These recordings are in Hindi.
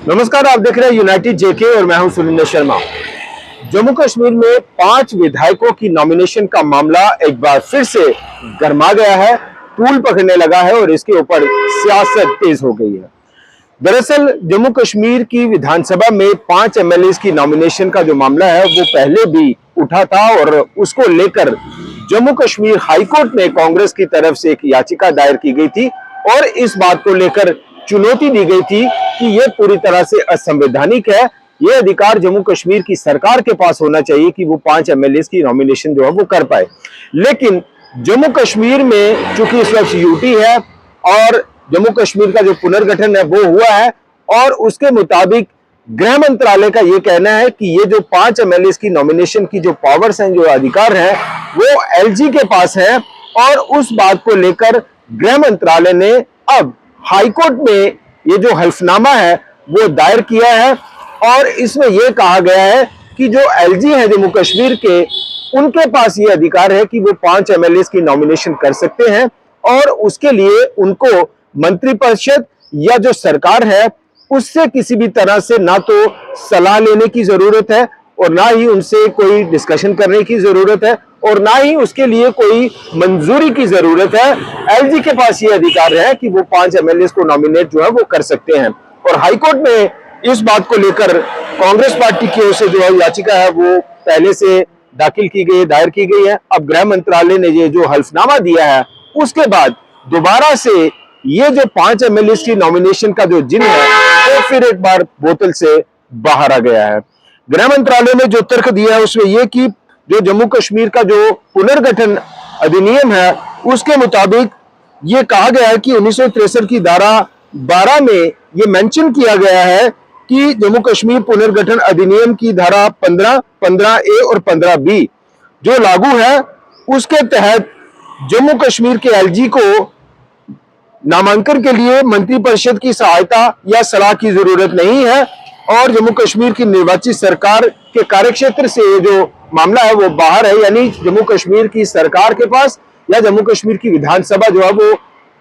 नमस्कार, आप देख रहे हैं यूनाइटेड जेके और मैं हूं सुनील शर्मा। जम्मू कश्मीर में 5 विधायकों की नॉमिनेशन का मामला एक बार फिर से गर्मा गया है, तूल पकड़ने लगा है और इसके ऊपर सियासत तेज हो गई है। दरअसल जम्मू कश्मीर की विधानसभा में 5 एमएलए की नॉमिनेशन का जो मामला है वो पहले भी उठा था और उसको लेकर जम्मू कश्मीर हाईकोर्ट में कांग्रेस की तरफ से एक याचिका दायर की गई थी और इस बात को लेकर चुनौती दी गई थी कि यह पूरी तरह से असंवैधानिक है। यह अधिकार जम्मू कश्मीर की सरकार के पास होना चाहिए कि वो 5 एमएलए की नॉमिनेशन जो है वो कर पाए। लेकिन जम्मू कश्मीर में चूंकि इस वक्त यूटी है और जम्मू कश्मीर का जो पुनर्गठन है वो हुआ है और उसके मुताबिक गृह मंत्रालय का यह कहना है कि ये जो 5 एमएलए की नॉमिनेशन की जो पावर्स हैं, जो अधिकार हैं, वो एलजी के पास है और उस बात को लेकर गृह मंत्रालय ने अब हाईकोर्ट में ये जो हल्फनामा है वो दायर किया है और इसमें यह कहा गया है कि जो एलजी है जम्मू कश्मीर के, उनके पास ये अधिकार है कि वो 5 एमएलए की नॉमिनेशन कर सकते हैं और उसके लिए उनको मंत्रिपरिषद या जो सरकार है उससे किसी भी तरह से ना तो सलाह लेने की जरूरत है और ना ही उनसे कोई डिस्कशन करने की जरूरत है और ना ही उसके लिए कोई मंजूरी की जरूरत है। एलजी के पास ये अधिकार है कि वो 5 एमएलए को नॉमिनेट जो है वो कर सकते हैं और हाईकोर्ट में इस बात को लेकर कांग्रेस पार्टी की ओर से जो याचिका है वो पहले से दाखिल की गई, दायर की गई है। अब गृह मंत्रालय ने ये जो हल्फनामा दिया है उसके बाद दोबारा से ये जो 5 एमएलए की नॉमिनेशन का जो जिन है वो फिर एक बार बोतल से बाहर आ गया है। गृह मंत्रालय ने जो तर्क दिया है उसमें यह कि जो जम्मू कश्मीर का जो पुनर्गठन अधिनियम है उसके मुताबिक ये कहा गया है कि 1963 की धारा 12 में ये मेंशन किया गया है कि जम्मू कश्मीर पुनर्गठन अधिनियम की धारा 15, 15A और 15B जो लागू है उसके तहत जम्मू कश्मीर के एलजी को नामांकन के लिए मंत्रिपरिषद की सहायता या सलाह की जरूरत नहीं है और जम्मू कश्मीर की निर्वाचित सरकार के कार्यक्षेत्र से ये जो मामला है वो बाहर है, यानी जम्मू कश्मीर की सरकार के पास या जम्मू कश्मीर की विधानसभा जो है वो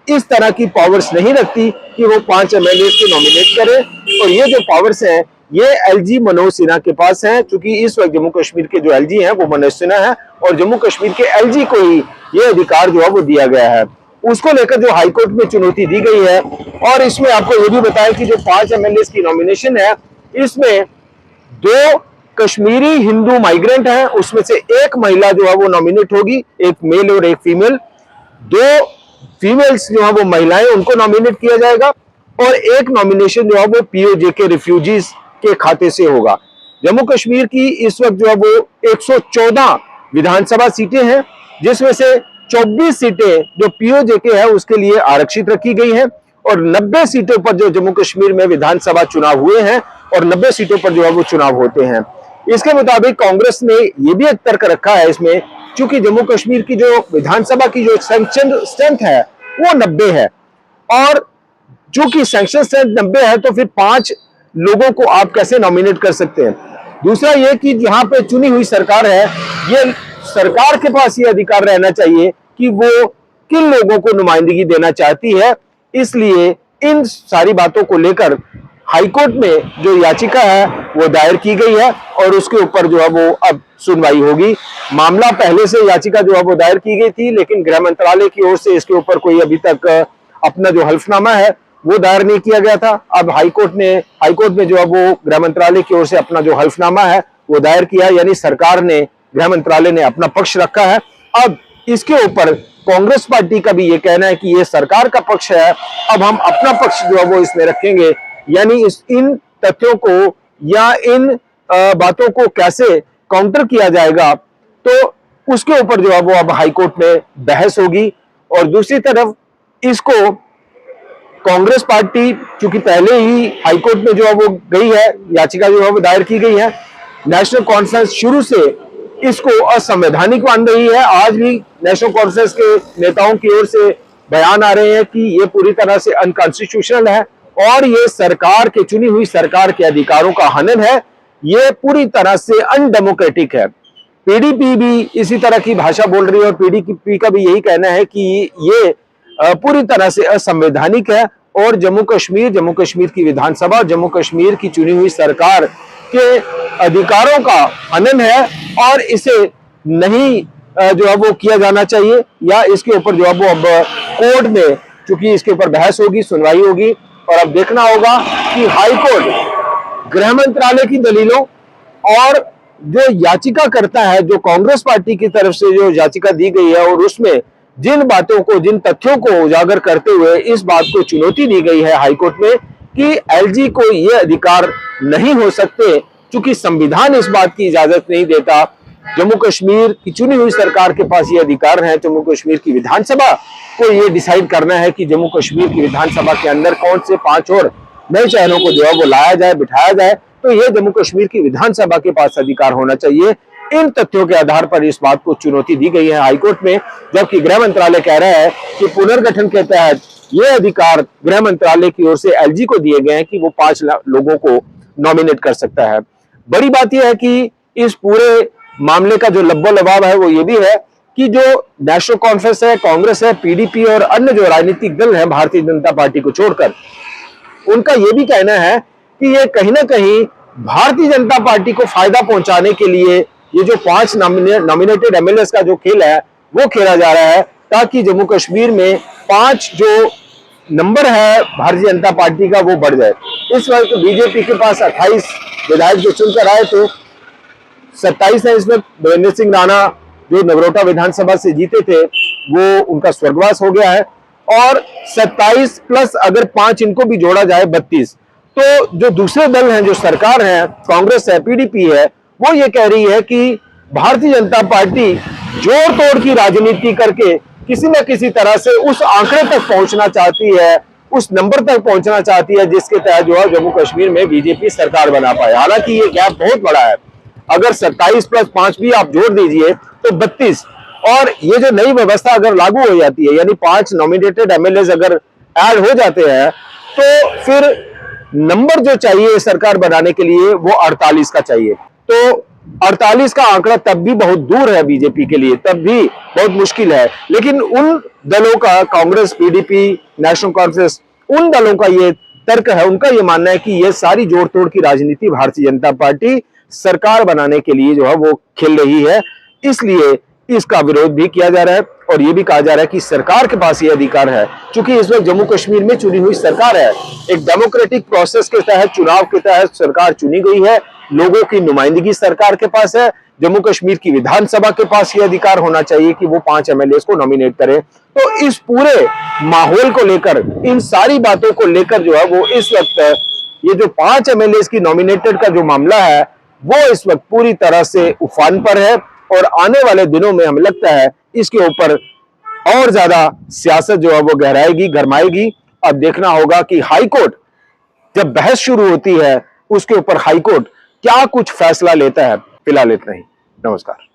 इस तरह की पावर्स नहीं रखती कि वो 5 एमएलए को नॉमिनेट करे और ये जो पावर्स हैं ये एलजी मनोज सिन्हा के पास है। चूंकि इस वक्त जम्मू कश्मीर के जो एलजी हैं वो मनोज सिन्हा है और जम्मू कश्मीर के एलजी को ही ये अधिकार जो है वो दिया गया है। उसको लेकर जो हाईकोर्ट में चुनौती दी गई है और इसमें आपको ये भी बताया कि जो 5 एमएलए की नॉमिनेशन है इसमें 2 कश्मीरी हिंदू माइग्रेंट हैं, उसमें से एक महिला जो है वो नॉमिनेट होगी, एक मेल और एक फीमेल। 2 फीमेल्स जो है वो महिलाएं, उनको नॉमिनेट किया जाएगा और एक नॉमिनेशन जो है वो पीओजे के रिफ्यूजीज के खाते से होगा। जम्मू कश्मीर की इस वक्त जो है वो 114 विधानसभा सीटें हैं जिसमें से 24 सीटें जो पीओजे के है उसके लिए आरक्षित रखी गई हैं और 90 सीटों पर जो जम्मू कश्मीर में विधानसभा चुनाव हुए हैं और 90 सीटों पर जो है वो चुनाव होते हैं। इसके मुताबिक कांग्रेस ने यह भी एक तर्क रखा है इसमें, चूंकि जम्मू कश्मीर की जो विधानसभा की जो सैंक्शन स्ट्रेंथ है वो 90 है और चूंकि सैंक्शन स्ट्रेंथ 90 है तो फिर 5 लोगों को आप कैसे नॉमिनेट कर सकते हैं। दूसरा यह कि जहां पे चुनी हुई सरकार है ये सरकार के पास ये अधिकार रहना चाहिए कि वो किन लोगों को नुमाइंदगी देना चाहती है। इसलिए इन सारी बातों को लेकर हाईकोर्ट में जो याचिका है वो दायर की गई है और उसके ऊपर जो है वो अब सुनवाई होगी। मामला पहले से याचिका जो है वो दायर की गई थी लेकिन गृह मंत्रालय की ओर से इसके ऊपर कोई अभी तक अपना जो हल्फनामा है वो दायर नहीं किया गया था। अब हाईकोर्ट में जो है वो गृह मंत्रालय की ओर से अपना जो हल्फनामा है वो दायर किया, यानी सरकार ने, गृह मंत्रालय ने अपना पक्ष रखा है। अब इसके ऊपर कांग्रेस पार्टी का भी ये कहना है कि ये सरकार का पक्ष है, अब हम अपना पक्ष जो है वो इसमें रखेंगे, यानी इन तथ्यों को या इन बातों को कैसे काउंटर किया जाएगा तो उसके ऊपर जो है वो अब हाईकोर्ट में बहस होगी। और दूसरी तरफ इसको कांग्रेस पार्टी चूंकि पहले ही हाईकोर्ट में जो है वो गई है, याचिका जो है वो दायर की गई है, नेशनल कॉन्फ्रेंस शुरू से इसको असंवैधानिक मान रही है। आज भी नेशनल कॉन्फ्रेंस के नेताओं की ओर से बयान आ रहे हैं कि ये पूरी तरह से अनकॉन्स्टिट्यूशनल है और ये सरकार के, चुनी हुई सरकार के अधिकारों का हनन है, ये पूरी तरह से अनडेमोक्रेटिक है। पीडीपी भी इसी तरह की भाषा बोल रही है और पीडीपी का भी यही कहना है कि ये पूरी तरह से असंवैधानिक है और जम्मू कश्मीर की विधानसभा, जम्मू कश्मीर की चुनी हुई सरकार के अधिकारों का हनन है और इसे नहीं जो है वो किया जाना चाहिए, या इसके ऊपर जो है वो अब कोर्ट में चूंकि इसके ऊपर बहस होगी, सुनवाई होगी और अब देखना होगा कि हाई कोर्ट गृह मंत्रालय की दलीलों और जो याचिका करता है, जो कांग्रेस पार्टी की तरफ से जो याचिका दी गई है और उसमें जिन बातों को, जिन तथ्यों को उजागर करते हुए इस बात को चुनौती दी गई है हाईकोर्ट में कि एलजी को ये अधिकार नहीं हो सकते, क्योंकि संविधान इस बात की इजाजत नहीं देता। जम्मू कश्मीर की चुनी हुई सरकार के पास ये अधिकार है, जम्मू कश्मीर की विधानसभा को ये डिसाइड करना है कि जम्मू कश्मीर की विधानसभा के अंदर कौन से 5 और नए चेहरों को जो है वो लाया जाए, बिठाया जाए, तो ये जम्मू कश्मीर की विधानसभा के पास अधिकार होना चाहिए। इन तथ्यों के आधार पर इस बात को चुनौती दी गई है हाईकोर्ट में, जबकि गृह मंत्रालय कह रहा है कि पुनर्गठन के तहत ये अधिकार गृह मंत्रालय की ओर से एलजी को दिए गए हैं कि वो 5 लोगों को नॉमिनेट कर सकता है। बड़ी बात यह है कि इस पूरे मामले का जो लब्बो लबाब है वो ये भी है कि जो नेशनल कॉन्फ्रेंस है, कांग्रेस है, पीडीपी और अन्य जो राजनीतिक दल हैं भारतीय जनता पार्टी को छोड़कर, उनका ये भी कहना है कि ये कहीं ना कहीं भारतीय जनता पार्टी को फायदा पहुंचाने के लिए ये जो 5 नॉमिनेटेड एमएलएस का जो खेल है वो खेला जा रहा है, ताकि जम्मू कश्मीर में 5 जो नंबर है भारतीय जनता पार्टी का वो बढ़ जाए। इस वक्त बीजेपी के पास 28 विधायक जो चुनकर आए थे, 27 है इसमें देवेंद्र सिंह राणा जो नगरोटा विधानसभा से जीते थे वो उनका स्वर्गवास हो गया है, और 27 प्लस अगर 5 इनको भी जोड़ा जाए 32, तो जो दूसरे दल हैं, जो सरकार है, कांग्रेस है, पीडीपी है, वो ये कह रही है कि भारतीय जनता पार्टी जोड़ तोड़ की राजनीति करके किसी न किसी तरह से उस आंकड़े तक पहुंचना चाहती है, उस नंबर तक पहुंचना चाहती है जिसके तहत जो है जम्मू कश्मीर में बीजेपी सरकार बना पाए। हालांकि ये गैप बहुत बड़ा है, अगर 27 प्लस 5 भी आप जोड़ दीजिए तो 32, और ये जो नई व्यवस्था अगर लागू हो जाती है, यानी 5 नॉमिनेटेड एमएलए अगर ऐड हो जाते हैं, तो फिर नंबर जो चाहिए सरकार बनाने के लिए वो 48 का चाहिए। तो 48 का आंकड़ा तब भी बहुत दूर है बीजेपी के लिए, तब भी बहुत मुश्किल है। लेकिन उन दलों का, कांग्रेस, पीडीपी, नेशनल कॉन्फ्रेंस, उन दलों का ये तर्क है, उनका ये मानना है कि ये सारी जोड़ तोड़ की राजनीति भारतीय जनता पार्टी सरकार बनाने के लिए जो है वो खेल रही है, इसलिए इसका विरोध भी किया जा रहा है। और ये भी कहा जा रहा है कि सरकार के पास ये अधिकार है, क्योंकि इस वक्त जम्मू कश्मीर में चुनी हुई सरकार है, एक डेमोक्रेटिक प्रोसेस के तहत, चुनाव के तहत सरकार चुनी गई है, लोगों की नुमाइंदगी सरकार के पास है। जम्मू कश्मीर की विधानसभा के पास ये अधिकार होना चाहिए कि वो 5 एमएलए को नॉमिनेट करें। तो इस पूरे माहौल को लेकर, इन सारी बातों को लेकर जो है वो इस वक्त ये जो 5 एमएलए की नॉमिनेटेड का जो मामला है वो इस वक्त पूरी तरह से उफान पर है, और आने वाले दिनों में हमें लगता है इसके ऊपर और ज्यादा सियासत जो है वो गहराएगी, गरमाएगी। अब देखना होगा कि हाईकोर्ट जब बहस शुरू होती है उसके ऊपर हाईकोर्ट क्या कुछ फैसला लेता है। फिलहाल इतना ही, नमस्कार।